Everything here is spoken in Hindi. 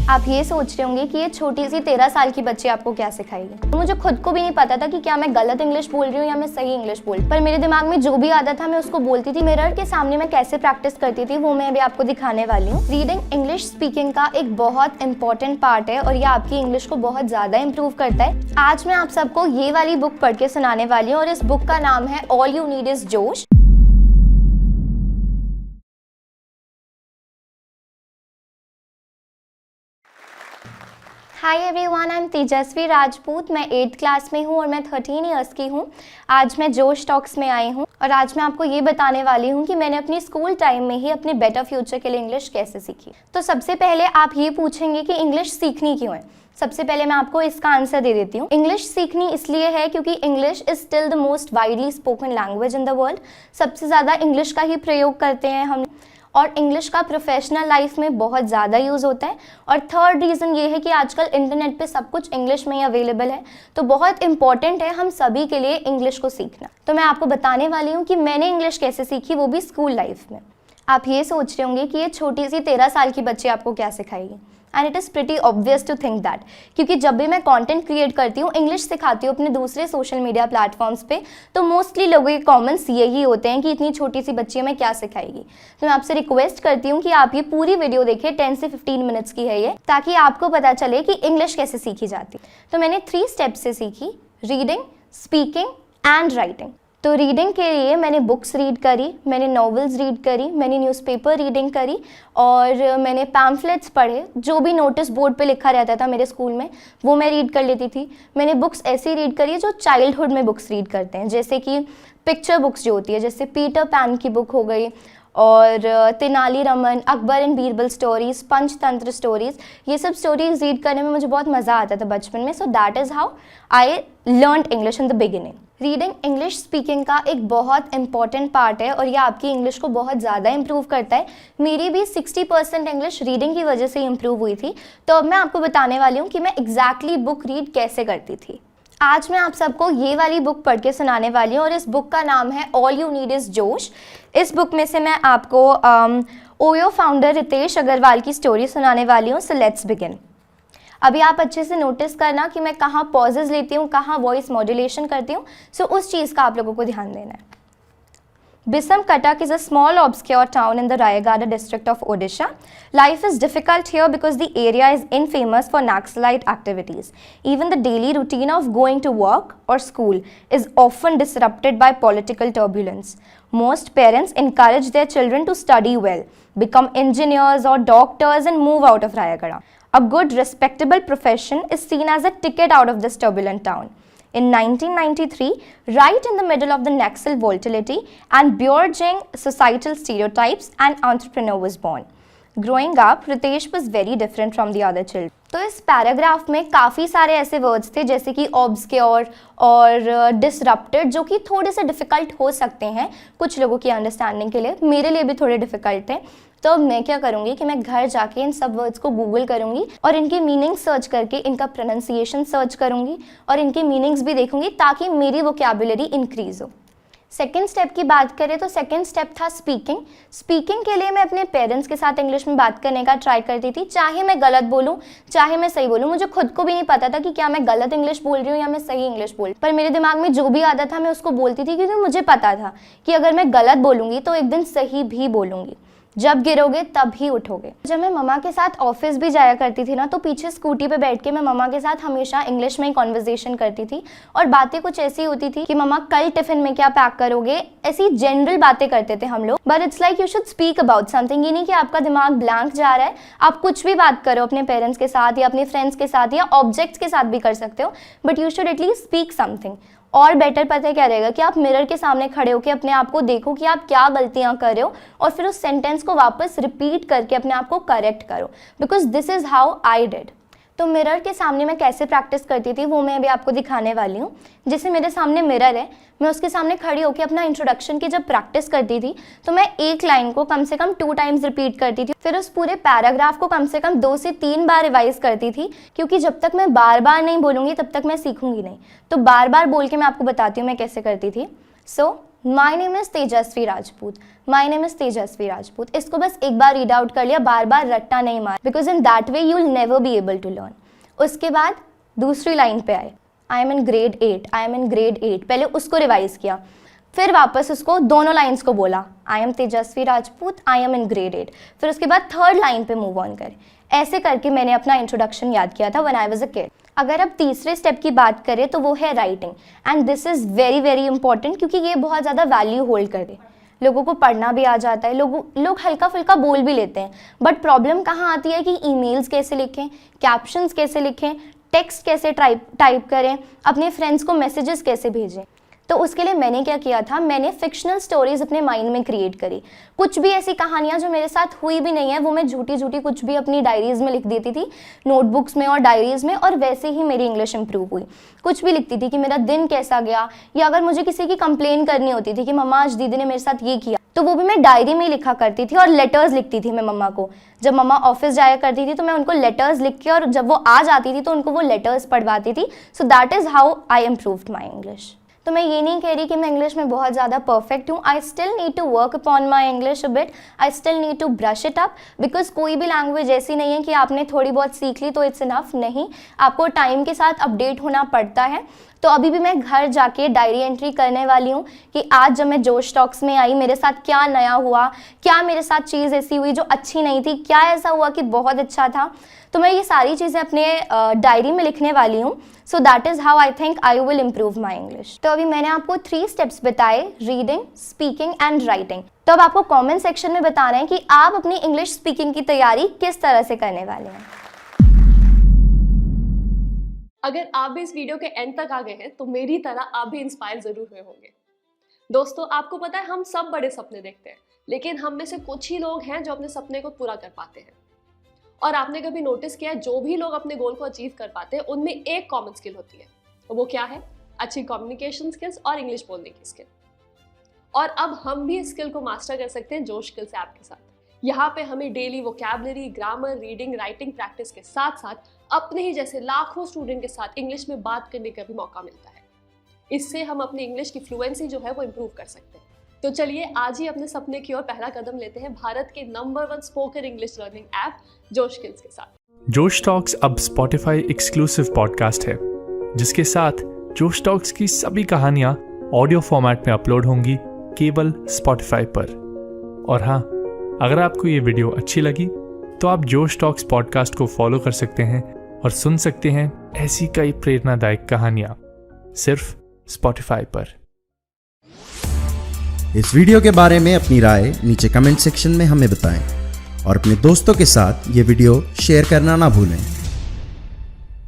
आप ये सोच रहे होंगे कि ये छोटी सी 13 साल की बच्ची आपको क्या सिखाएगी। मुझे खुद को भी नहीं पता था कि क्या मैं गलत इंग्लिश बोल रही हूँ या मैं सही इंग्लिश बोल, पर मेरे दिमाग में जो भी आता था मैं उसको बोलती थी। मिरर के सामने मैं कैसे प्रैक्टिस करती थी वो मैं अभी आपको दिखाने वाली हूँ। रीडिंग इंग्लिश स्पीकिंग का एक बहुत इंपॉर्टेंट पार्ट है और ये आपकी इंग्लिश को बहुत ज़्यादा इंप्रूव करता है। आज मैं आप सबको ये वाली बुक पढ़ के सुनाने वाली हूँ और इस बुक का नाम है ऑल यू नीड इज जोश। हाय एवरीवन, आई एम तेजस्वी राजपूत। मैं 8th क्लास में हूँ और मैं 13 इयर्स की हूँ। आज मैं जोश टॉक्स में आई हूँ और आज मैं आपको ये बताने वाली हूँ कि मैंने अपनी स्कूल टाइम में ही अपने बेटर फ्यूचर के लिए इंग्लिश कैसे सीखी। तो सबसे पहले आप ये पूछेंगे कि इंग्लिश सीखनी क्यों है। सबसे पहले मैं आपको इसका आंसर दे देती हूँ। इंग्लिश सीखनी इसलिए है क्योंकि English is still the most widely spoken language in the world. सबसे ज़्यादा इंग्लिश का ही प्रयोग करते हैं हम और इंग्लिश का प्रोफेशनल लाइफ में बहुत ज़्यादा यूज़ होता है। और थर्ड रीज़न ये है कि आजकल इंटरनेट पे सब कुछ इंग्लिश में ही अवेलेबल है, तो बहुत इंपॉर्टेंट है हम सभी के लिए इंग्लिश को सीखना। तो मैं आपको बताने वाली हूँ कि मैंने इंग्लिश कैसे सीखी, वो भी स्कूल लाइफ में। आप ये सोच रहे होंगे कि ये छोटी सी 13 साल की बच्ची आपको क्या सिखाएगी, and it is pretty obvious to think that, क्योंकि जब भी मैं कंटेंट क्रिएट करती हूँ, इंग्लिश सिखाती हूँ अपने दूसरे सोशल मीडिया प्लेटफॉर्म्स पे, तो मोस्टली लोगों के कमेंट्स यही होते हैं कि इतनी छोटी सी बच्ची हमें क्या सिखाएगी। तो मैं आपसे रिक्वेस्ट करती हूँ कि आप ये पूरी वीडियो देखिए, 10 से 15 मिनट्स की है ये, ताकि आपको पता चले कि इंग्लिश कैसे सीखी जाती। तो मैंने 3 स्टेप्स से सीखी, रीडिंग, स्पीकिंग एंड राइटिंग। तो रीडिंग के लिए मैंने बुक्स रीड करी, मैंने नॉवेल्स रीड करी, मैंने न्यूज़पेपर रीडिंग करी और मैंने पैम्फलेट्स पढ़े। जो भी नोटिस बोर्ड पे लिखा रहता था मेरे स्कूल में वो मैं रीड कर लेती थी। मैंने बुक्स ऐसी रीड करी जो चाइल्डहुड में बुक्स रीड करते हैं, जैसे कि पिक्चर बुक्स जो होती है, जैसे पीटर पैन की बुक हो गई और Tenali Raman, Akbar and Birbal stories, Panchatantra stories. ये सब स्टोरीज रीड करने में मुझे बहुत मज़ा आता था बचपन में। So that is how I learned English in the beginning. Reading English speaking का एक बहुत इंपॉर्टेंट पार्ट है और ये आपकी इंग्लिश को बहुत ज़्यादा इंप्रूव करता है। मेरी भी 60% इंग्लिश रीडिंग की वजह से इंप्रूव हुई थी। तो अब मैं आपको बताने वाली हूँ कि मैं एग्जैक्टली बुक रीड कैसे करती थी। आज मैं आप सबको ये वाली बुक पढ़ के सुनाने वाली हूँ और इस बुक का नाम है ऑल यू नीड इज़ जोश। इस बुक में से मैं आपको ओयो फाउंडर रितेश अग्रवाल की स्टोरी सुनाने वाली हूँ। So let's begin. अभी आप अच्छे से नोटिस करना कि मैं कहाँ पॉजेज लेती हूँ, कहाँ वॉइस मॉड्यूलेशन करती हूँ। सो उस चीज़ का आप लोगों को ध्यान देना है। Bisamkatak is a small obscure town in the Rayagada district of Odisha. Life is difficult here because the area is infamous for Naxalite activities. Even the daily routine of going to work or school is often disrupted by political turbulence. Most parents encourage their children to study well, become engineers or doctors and move out of Rayagada. A good, respectable profession is seen as a ticket out of this turbulent town. In 1993, right in the middle of the Naxal volatility and burgeoning societal stereotypes, an entrepreneur was born. Growing up, Ritesh was very different from the other children. तो इस पैराग्राफ में काफ़ी सारे ऐसे वर्ड्स थे जैसे कि ऑब्सक्योर और डिसरप्टेड, जो कि थोड़े से डिफ़िकल्ट हो सकते हैं कुछ लोगों की अंडरस्टैंडिंग के लिए। मेरे लिए भी थोड़े डिफ़िकल्ट थे। तो अब मैं क्या करूँगी कि मैं घर जाके इन सब वर्ड्स को गूगल करूँगी और इनकी मीनिंग सर्च करके इनका प्रोनाउंसिएशन सर्च करूँगी और इनकी मीनिंग्स भी देखूँगी ताकि मेरी वोकैबुलरी इंक्रीज़ हो। सेकेंड स्टेप की बात करें तो सेकेंड स्टेप था स्पीकिंग। स्पीकिंग के लिए मैं अपने पेरेंट्स के साथ इंग्लिश में बात करने का ट्राई करती थी, चाहे मैं गलत बोलूं चाहे मैं सही बोलूं। मुझे खुद को भी नहीं पता था कि क्या मैं गलत इंग्लिश बोल रही हूँ या मैं सही इंग्लिश बोल, पर मेरे दिमाग में जो भी आता था मैं उसको बोलती थी, क्योंकि मुझे पता था कि अगर मैं गलत बोलूँगी तो एक दिन सही भी बोलूँगी। जब गिरोगे तब ही उठोगे। जब मैं मम्मा के साथ ऑफिस भी जाया करती थी ना, तो पीछे स्कूटी पे बैठ के मैं मम्मा के साथ हमेशा इंग्लिश में ही कॉन्वर्जेशन करती थी और बातें कुछ ऐसी होती थी कि मम्मा कल टिफिन में क्या पैक करोगे, ऐसी जनरल बातें करते थे हम लोग। But it's like you should speak about something. ये नहीं कि आपका दिमाग ब्लैंक जा रहा है, आप कुछ भी बात करो अपने पेरेंट्स के साथ या अपने फ्रेंड्स के साथ या ऑब्जेक्ट्स के साथ भी कर सकते हो, but you should at least speak something. और बेटर पता है क्या रहेगा कि आप मिरर के सामने खड़े होकर अपने आप को देखो कि आप क्या गलतियां कर रहे हो और फिर उस सेंटेंस को वापस रिपीट करके अपने आप को करेक्ट करो, because this is how I did. तो मिरर के सामने मैं कैसे प्रैक्टिस करती थी वो मैं अभी आपको दिखाने वाली हूँ। जैसे मेरे सामने मिरर है, मैं उसके सामने खड़ी होकर अपना इंट्रोडक्शन की जब प्रैक्टिस करती थी तो मैं एक लाइन को कम से कम 2 टाइम्स रिपीट करती थी, फिर उस पूरे पैराग्राफ को कम से कम 2 से 3 बार रिवाइज करती थी, क्योंकि जब तक मैं बार बार नहीं बोलूँगी तब तक मैं सीखूंगी नहीं। तो बार बार बोल के मैं आपको बताती हूँ मैं कैसे करती थी। So my name is Tejaswi Rajput, my name is Tejaswi Rajput. इसको बस एक बार रीड आउट कर लिया, बार बार रट्टा नहीं मार, because in that way you will never be able to learn. उसके बाद दूसरी लाइन पे आए, I am in grade 8, I am in grade 8, पहले उसको रिवाइज किया, फिर वापस उसको दोनों लाइन्स को बोला, I am Tejashwi Rajput, I am in grade 8, फिर उसके बाद थर्ड लाइन पे मूव ऑन करें। ऐसे करके मैंने अपना इंट्रोडक्शन याद किया था when I was a kid. अगर अब तीसरे स्टेप की बात करें तो वो है writing, and this is very very important, क्योंकि ये बहुत ज़्यादा वैल्यू होल्ड कर दे। लोगों को पढ़ना भी आ जाता है, लोग हल्का फुल्का बोल भी लेते हैं, बट प्रॉब्लम कहाँ आती है कि ईमेल्स कैसे लिखें, कैप्शंस कैसे लिखें, टेक्स्ट कैसे टाइप करें, अपने फ्रेंड्स को मैसेजेस कैसे भेजें। तो उसके लिए मैंने क्या किया था, मैंने फिक्शनल स्टोरीज अपने माइंड में क्रिएट करी। कुछ भी ऐसी कहानियाँ जो मेरे साथ हुई भी नहीं है वो मैं झूठी कुछ भी अपनी डायरीज़ में लिख देती थी, नोटबुक्स में और डायरीज़ में, और वैसे ही मेरी इंग्लिश इंप्रूव हुई। कुछ भी लिखती थी कि मेरा दिन कैसा गया, या अगर मुझे किसी की कंप्लेन करनी होती थी कि मम्मा आज दीदी ने मेरे साथ ये किया, तो वो भी मैं डायरी में लिखा करती थी, और लेटर्स लिखती थी मैं मम्मा को। जब मम्मा ऑफिस जाया करती थी तो मैं उनको लेटर्स लिख के, और जब वो आ जाती थी तो उनको वो लेटर्स पढ़वाती थी। So that is how I improved my English. तो मैं ये नहीं कह रही कि मैं इंग्लिश में बहुत ज़्यादा परफेक्ट हूँ, I still need to work upon my English a bit, I still need to brush it up, because कोई भी लैंग्वेज ऐसी नहीं है कि आपने थोड़ी बहुत सीख ली तो इट्स इनफ, नहीं, आपको टाइम के साथ अपडेट होना पड़ता है। तो अभी भी मैं घर जाके डायरी एंट्री करने वाली हूँ कि आज जब मैं जोश टॉक्स में आई मेरे साथ क्या नया हुआ, क्या मेरे साथ चीज़ ऐसी हुई जो अच्छी नहीं थी, क्या ऐसा हुआ कि बहुत अच्छा था। तो मैं ये सारी चीज़ें अपने डायरी में लिखने वाली हूँ। So that is how I think I will improve my English. तो अभी मैंने आपको 3 स्टेप्स बताए, रीडिंग, स्पीकिंग एंड राइटिंग। तो अब आपको कमेंट सेक्शन में बता रहे हैं कि आप अपनी इंग्लिश स्पीकिंग की तैयारी किस तरह से करने वाले हैं। अगर आप भी इस वीडियो के एंड तक आ गए हैं तो मेरी तरह आप भी इंस्पायर जरूर हुए होंगे। दोस्तों, आपको पता है हम सब बड़े सपने देखते हैं, लेकिन हम में से कुछ ही लोग हैं जो अपने सपने को पूरा कर पाते हैं। और आपने कभी नोटिस किया है, जो भी लोग अपने गोल को अचीव कर पाते हैं उनमें एक कॉमन स्किल होती है, और वो क्या है? अच्छी कम्युनिकेशन स्किल्स और इंग्लिश बोलने की स्किल। और अब हम भी इस स्किल को मास्टर कर सकते हैं जोश स्किल्स ऐप के साथ। यहाँ पे हमें daily vocabulary, grammar, reading, writing practice के साथ साथ अपने ही जैसे लाखों स्टूडेंट के साथ इंग्लिश में बात करने का भी मौका मिलता है। इससे हम अपनी इंग्लिश की फ्लुएंसी जो है वो इम्प्रूव कर सकते हैं। तो चलिए आज ही अपने सपने की ओर पहला कदम लेते हैं भारत के number 1 spoken English learning app जोश स्किल्स के साथ। जोश टॉक्स अब स्पॉटिफाई एक्सक्लूसिव पॉडकास्ट है, जिसके साथ जोश टॉक्स की सभी कहानियां ऑडियो फॉर्मेट में अपलोड होंगी केवल स्पॉटिफाई पर। और हाँ, अगर आपको ये वीडियो अच्छी लगी तो आप जोश टॉक्स पॉडकास्ट को फॉलो कर सकते हैं और सुन सकते हैं ऐसी कई प्रेरणादायक कहानियां सिर्फ स्पॉटिफाई पर। इस वीडियो के बारे में अपनी राय नीचे कमेंट सेक्शन में हमें बताएं और अपने दोस्तों के साथ ये वीडियो शेयर करना ना भूलें।